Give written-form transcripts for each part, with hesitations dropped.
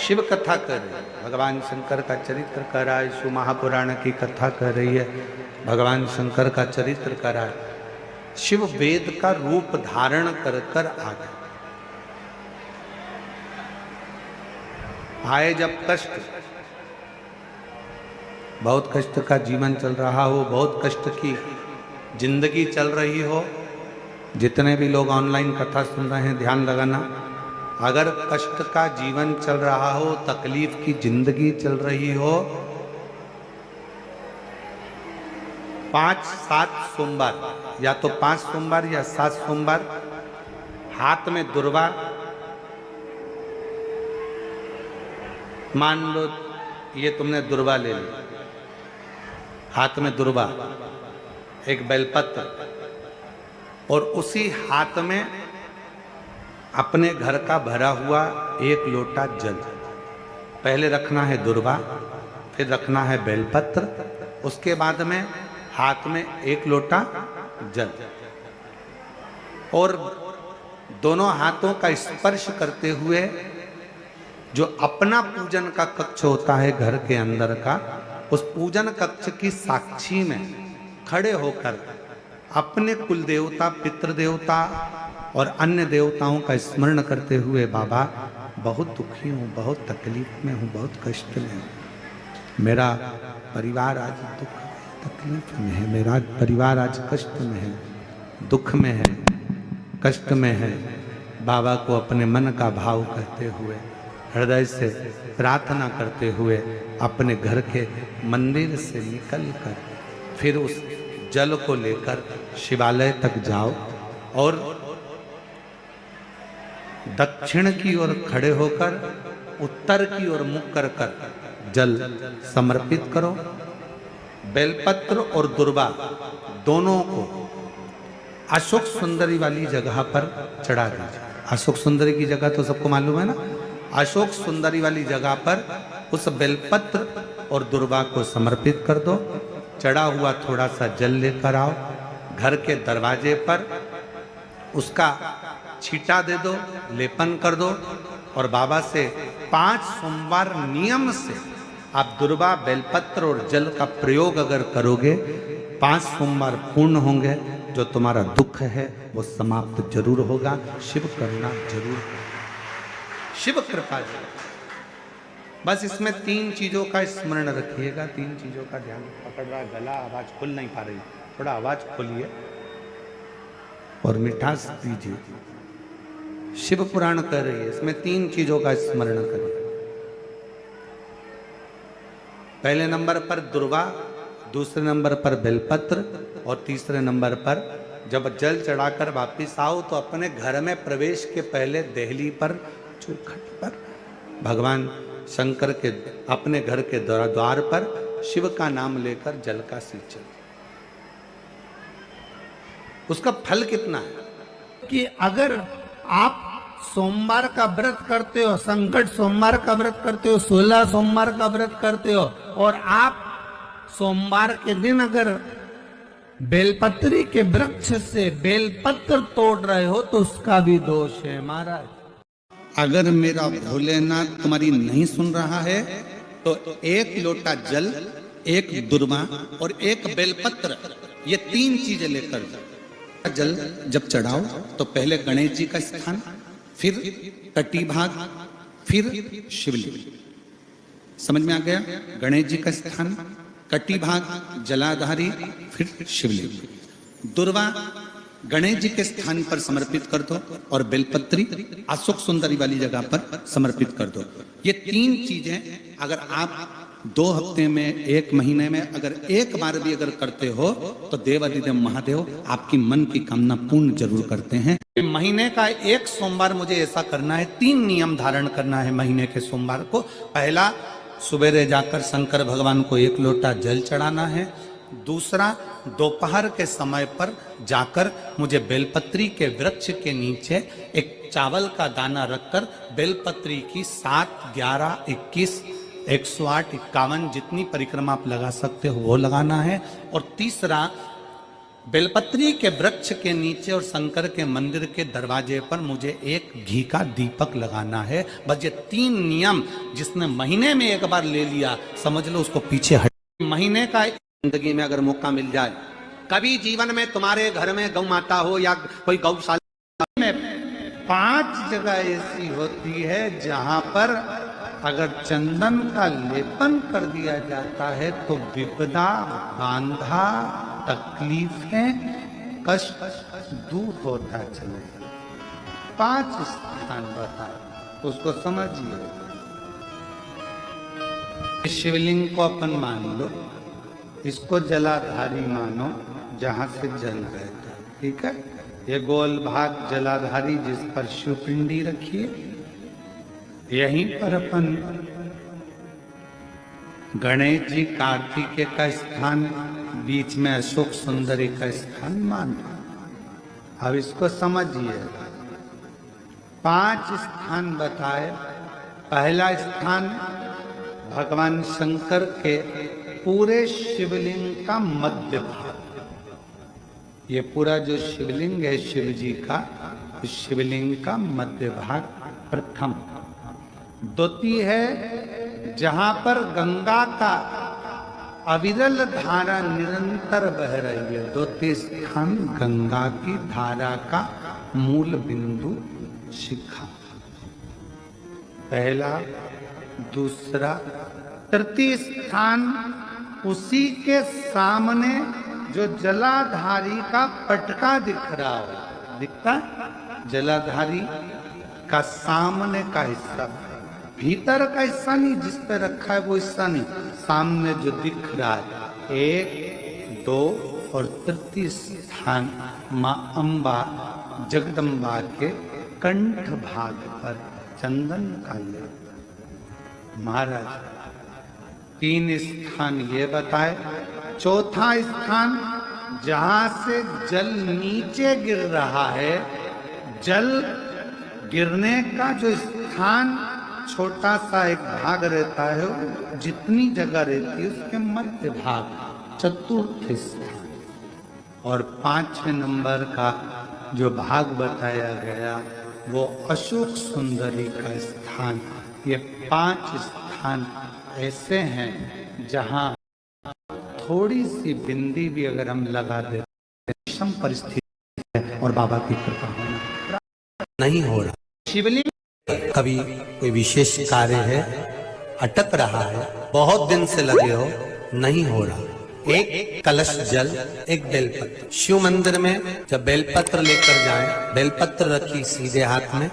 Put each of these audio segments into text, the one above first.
शिव कथा कर रही है, भगवान शंकर का चरित्र कर रहा है। शिव महापुराण की कथा कर रही है, भगवान शंकर का चरित्र कर रहा है। शिव वेद का रूप धारण कर कर आ गए। आए जब कष्ट, बहुत कष्ट का जीवन चल रहा हो, बहुत कष्ट की जिंदगी चल रही हो, जितने भी लोग ऑनलाइन कथा सुन रहे हैं ध्यान लगाना, अगर कष्ट का जीवन चल रहा हो, तकलीफ की जिंदगी चल रही हो, 5-7 सोमवार, या तो 5 सोमवार या 7 सोमवार, हाथ में दुर्वा, मान लो ये तुमने दुर्वा ले ली, हाथ में दुर्वा, एक बेलपत्र, और उसी हाथ में अपने घर का भरा हुआ 1 लोटा जल। पहले रखना है दुर्वा, फिर रखना है बेलपत्र, उसके बाद में हाथ में 1 लोटा जल, और दोनों हाथों का स्पर्श करते हुए जो अपना पूजन का कक्ष होता है घर के अंदर का, उस पूजन कक्ष की साक्षी में खड़े होकर अपने कुल देवता, पितृ देवता और अन्य देवताओं का स्मरण करते हुए, बाबा बहुत दुखी हूँ, बहुत तकलीफ में हूँ, बहुत कष्ट में हूँ, मेरा परिवार आज दुख तकलीफ में है, मेरा परिवार आज कष्ट में है, दुख में है, कष्ट में है। बाबा को अपने मन का भाव कहते हुए, हृदय से प्रार्थना करते हुए अपने घर के मंदिर से निकलकर फिर उस जल को लेकर शिवालय तक जाओ और दक्षिण की ओर खड़े होकर उत्तर की ओर मुख कर कर जल समर्पित करो। बेलपत्र और दुर्वा दोनों को अशोक सुंदरी वाली जगह पर चढ़ा दीजिए। अशोक सुंदरी की जगह तो सबको मालूम है ना। अशोक सुंदरी वाली जगह पर उस बेलपत्र और दुर्वा को समर्पित कर दो। चढ़ा हुआ थोड़ा सा जल लेकर आओ, घर के दरवाजे पर उसका छींटा दे दो, लेपन कर दो, और बाबा से 5 सोमवार नियम से आप दुर्वा, बेलपत्र और जल का प्रयोग अगर करोगे, 5 सोमवार पूर्ण होंगे, जो तुम्हारा दुख है वो समाप्त जरूर होगा। शिव करुणा जरूर, शिव कृपा जरूर। बस इसमें 3 चीजों का स्मरण रखिएगा, 3 चीजों का ध्यान। पकड़ रहा गला, आवाज खुल नहीं पा रही, थोड़ा आवाज खोलिए और मिठास दीजिए। शिव पुराण कर रही है, इसमें 3 चीजों का स्मरण करिए। पहले नंबर पर दुर्वा, दूसरे नंबर पर बेलपत्र, और तीसरे नंबर पर जब जल चढ़ाकर वापिस आओ तो अपने घर में प्रवेश के पहले देहली पर, चौखट पर भगवान शंकर के अपने घर के द्वार पर शिव का नाम लेकर जल का सिंचन। उसका फल कितना है कि अगर आप सोमवार का व्रत करते हो, संकट सोमवार का व्रत करते हो, 16 सोमवार का व्रत करते हो, और आप सोमवार के दिन अगर बेलपत्री के वृक्ष से बेलपत्र तोड़ रहे हो तो उसका भी दोष है महाराज। अगर मेरा भोलेनाथ तुम्हारी नहीं सुन रहा है तो 1 लोटा जल, 1 दुर्वा और 1 बेलपत्र, ये 3 चीजें लेकर जाओ। जल जब चढ़ाओ तो पहले गणेश जी का स्थान, फिर कटी भाग, फिर शिवलिंग। समझ में आ गया? गणेश जी का स्थान, कटी भाग जलाधारी, फिर शिवलिंग। दुर्वा गणेश जी के स्थान पर समर्पित कर दो, और बेलपत्री अशोक सुंदरी वाली जगह पर समर्पित कर दो। ये 3 चीजें अगर आप 2 हफ्ते में, 1 महीने में अगर एक बार भी अगर करते हो तो देवाधिदेव महादेव आपकी मन की कामना पूर्ण जरूर करते हैं। महीने का 1 सोमवार मुझे ऐसा करना है, 3 नियम धारण करना है महीने के सोमवार को। पहला, सुबेरे जाकर शंकर भगवान को 1 लोटा जल चढ़ाना है। दूसरा, दोपहर के समय पर जाकर मुझे बेलपत्री के वृक्ष के नीचे एक चावल का दाना रखकर बेलपत्री की 7, 11, 21, 108, 51 जितनी परिक्रमा आप लगा सकते हो वो लगाना है। और तीसरा, बेलपत्री के वृक्ष के नीचे और शंकर के मंदिर के दरवाजे पर मुझे एक घी का दीपक लगाना है। बस ये 3 नियम जिसने महीने में एक बार ले लिया, समझ लो उसको पीछे हट। महीने का जिंदगी में अगर मौका मिल जाए, कभी जीवन में तुम्हारे घर में गौ माता हो या कोई गौशाला में 5 जगह ऐसी होती है जहां पर अगर चंदन का लेपन कर दिया जाता है तो विपदा, बांधा, तकलीफें, कष्ट दूर होता चले। 5 स्थान बताए, उसको समझिए। शिवलिंग को अपन मान लो, इसको जलाधारी मानो, जहां से जल बहता है, ठीक है। ये गोल भाग जलाधारी जिस पर शिवपिंडी रखिए, यहीं पर अपन गणेश जी, कार्तिकेय का स्थान, बीच में अशोक सुंदरी का स्थान मान। अब इसको समझिए। 5 स्थान बताए। पहला स्थान भगवान शंकर के पूरे शिवलिंग का मध्य भाग। ये पूरा जो शिवलिंग है शिव जी का, इस शिवलिंग का मध्य भाग प्रथम। द्वितीय है जहां पर गंगा का अविरल धारा निरंतर बह रही है। द्वितीय स्थान गंगा की धारा का मूल बिंदु शिखा। पहला, दूसरा, तृतीय स्थान उसी के सामने जो जलाधारी का पटका दिख रहा हो, दिखता है? जलाधारी का सामने का हिस्सा, भीतर का हिस्सा नहीं, जिस पे रखा है वो हिस्सा नहीं, सामने जो दिख रहा है। 1, 2 और तृतीय स्थान मां अंबा जगदम्बा के कंठ भाग पर चंदन का लेप। महाराज 3 स्थान ये बताए। चौथा स्थान जहां से जल नीचे गिर रहा है, जल गिरने का जो स्थान छोटा सा एक भाग रहता है, जितनी जगह रहती है उसके मध्य भाग चतुर्थ स्थान। और 5वें नंबर का जो भाग बताया गया वो अशोक सुंदरी का स्थान। ये 5 स्थान ऐसे हैं जहां थोड़ी सी बिंदी भी अगर हम लगा देते हैं, विषम परिस्थिति है और बाबा की कृपा होना नहीं हो रहा। शिवलिंग कभी कोई विशेष कार्य है, अटक रहा है, बहुत दिन से लगे हो, नहीं हो रहा, एक कलश जल, एक बेलपत्र। शिव मंदिर में जब बेलपत्र लेकर जाएं, बेलपत्र रखी सीधे हाथ में,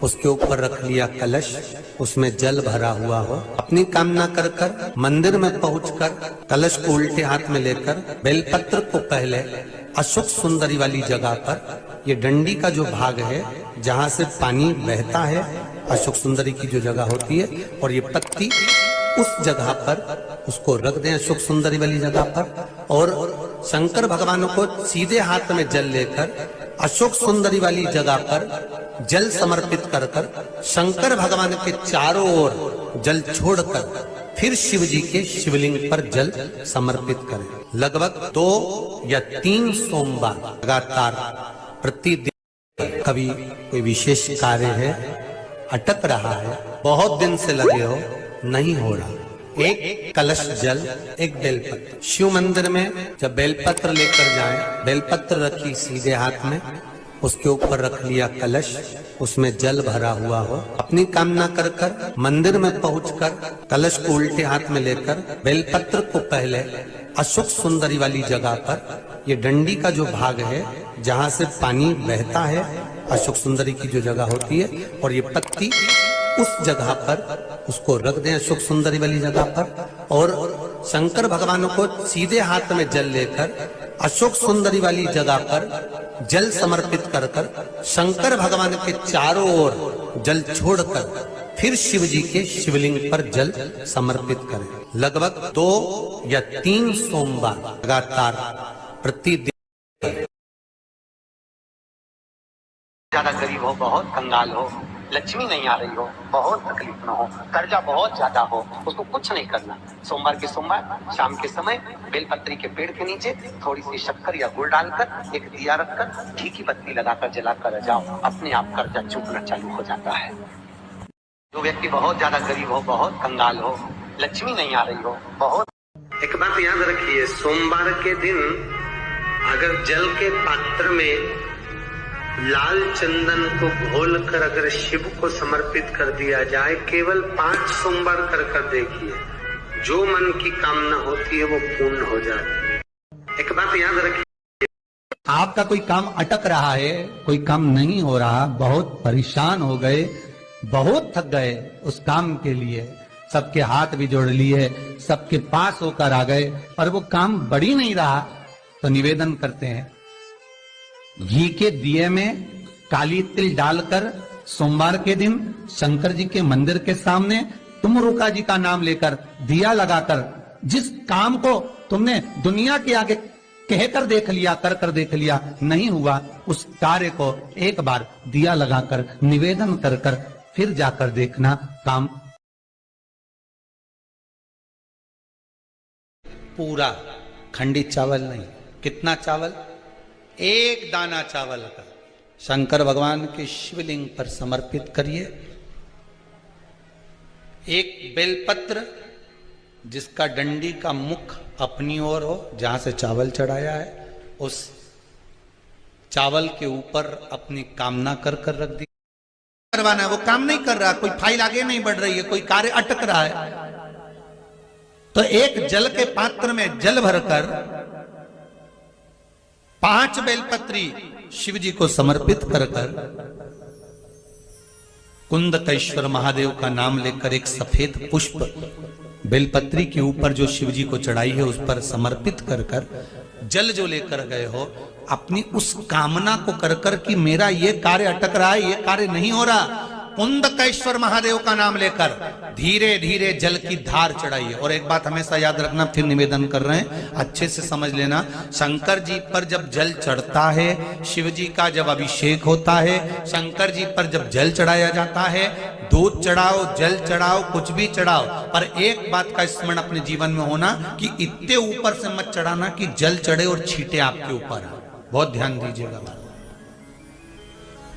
उसके ऊपर रख लिया कलश, उसमें जल भरा हुआ हो। अपनी कामना कर कर मंदिर में पहुंचकर कलश को उल्टे हाथ में लेकर बेलपत्र को पहले अशोक सुंदरी वाली जगह पर, ये डंडी का जो भाग है जहां से पानी बहता है, अशोक सुंदरी की जो जगह होती है, और ये पत्ती उस जगह पर उसको रख दें, अशोक सुंदरी वाली जगह पर। और शंकर भगवान को सीधे हाथ में जल लेकर अशोक सुंदरी वाली जगह पर जल समर्पित कर कर शंकर भगवान के चारों ओर जल छोड़कर फिर शिव जी के शिवलिंग पर जल समर्पित करें। लगभग 2 या 3 सोमवार लगातार प्रतिदिन। कभी कोई विशेष कार्य है, अटक रहा है, बहुत दिन से लगे हो, नहीं हो रहा, एक कलश जल, एक बेलपत्र। शिव मंदिर में जब बेलपत्र लेकर जाएं, बेलपत्र रखी सीधे हाथ में, उसके ऊपर रख लिया कलश, उसमें जल भरा हुआ हो। अपनी कामना कर कर मंदिर में पहुंचकर कलश को उल्टे हाथ में लेकर बेलपत्र को पहले अशोक सुंदरी वाली जगह पर, ये डंडी का जो भाग है जहां से पानी बहता है, अशोक सुंदरी की जो जगह होती है, और ये पत्ती उस जगह पर उसको रख दें, अशोक सुंदरी वाली जगह पर। और शंकर भगवान को सीधे हाथ में जल लेकर अशोक सुंदरी वाली जगह पर जल समर्पित कर कर शंकर भगवान के चारों ओर जल छोड़कर फिर शिव जी के शिवलिंग पर जल समर्पित करें। लगभग 2 या 3 सोमवार लगातार प्रतिदिन। ज्यादा गरीब हो, बहुत कंगाल हो, लक्ष्मी नहीं आ रही हो, बहुत तकलीफ में हो, कर्जा बहुत ज्यादा हो, उसको कुछ नहीं करना। सोमवार के सोमवार शाम के समय बेलपत्री के पेड़ के नीचे थोड़ी सी शक्कर या गुड़ डालकर एक दिया रखकर घी की बत्ती लगाकर जलाकर जाओ, अपने आप कर्जा चूकना चालू हो जाता है। जो व्यक्ति बहुत ज्यादा गरीब हो, बहुत कंगाल हो, लक्ष्मी नहीं आ रही हो, बहुत। एक बात याद रखिए, सोमवार के दिन अगर जल के पात्र में लाल चंदन को घोलकर अगर शिव को समर्पित कर दिया जाए, केवल 5 सोमवार कर देखिए, जो मन की कामना होती है वो पूर्ण हो जाती है। एक बात याद रखिए, आपका कोई काम अटक रहा है, कोई काम नहीं हो रहा, बहुत परेशान हो गए, बहुत थक गए उस काम के लिए, सबके हाथ भी जोड़ लिए, सबके पास होकर आ गए, पर वो काम बढ़ ही नहीं रहा, तो निवेदन करते हैं घी के दिए में काली तिल डालकर सोमवार के दिन शंकर जी के मंदिर के सामने तुम रुका जी का नाम लेकर दिया लगाकर, जिस काम को तुमने दुनिया के आगे कहकर देख लिया, कर देख लिया, नहीं हुआ, उस कार्य को एक बार दिया लगाकर निवेदन कर फिर जाकर देखना काम पूरा। खंडित चावल नहीं। कितना चावल? एक दाना चावल का शंकर भगवान के शिवलिंग पर समर्पित करिए। एक बेलपत्र जिसका डंडी का मुख अपनी ओर हो, जहां से चावल चढ़ाया है, उस चावल के ऊपर अपनी कामना कर रख दी। करवाना है, वो काम नहीं कर रहा, कोई फाइल आगे नहीं बढ़ रही है, कोई कार्य अटक रहा है, तो एक जल के पात्र में जल भरकर 5 बेलपत्री शिव जी को समर्पित कर कुंदकेश्वर महादेव का नाम लेकर एक सफेद पुष्प बेलपत्री के ऊपर जो शिव जी को चढ़ाई है उस पर समर्पित कर जल जो लेकर गए हो, अपनी उस कामना को कर कि मेरा ये कार्य अटक रहा है, ये कार्य नहीं हो रहा, कुंदकेश्वर महादेव का नाम लेकर धीरे धीरे जल की धार चढ़ाइए। और एक बात हमेशा याद रखना, फिर निवेदन कर रहे हैं, अच्छे से समझ लेना, शंकर जी पर जब जल चढ़ता है, शिव जी का जब अभिषेक होता है, शंकर जी पर जब जल चढ़ाया जाता है, दूध चढ़ाओ, जल चढ़ाओ, कुछ भी चढ़ाओ, पर एक बात का स्मरण अपने जीवन में होना कि इतने ऊपर से मत चढ़ाना कि जल चढ़े और छींटे आपके ऊपर। बहुत ध्यान दीजिएगा।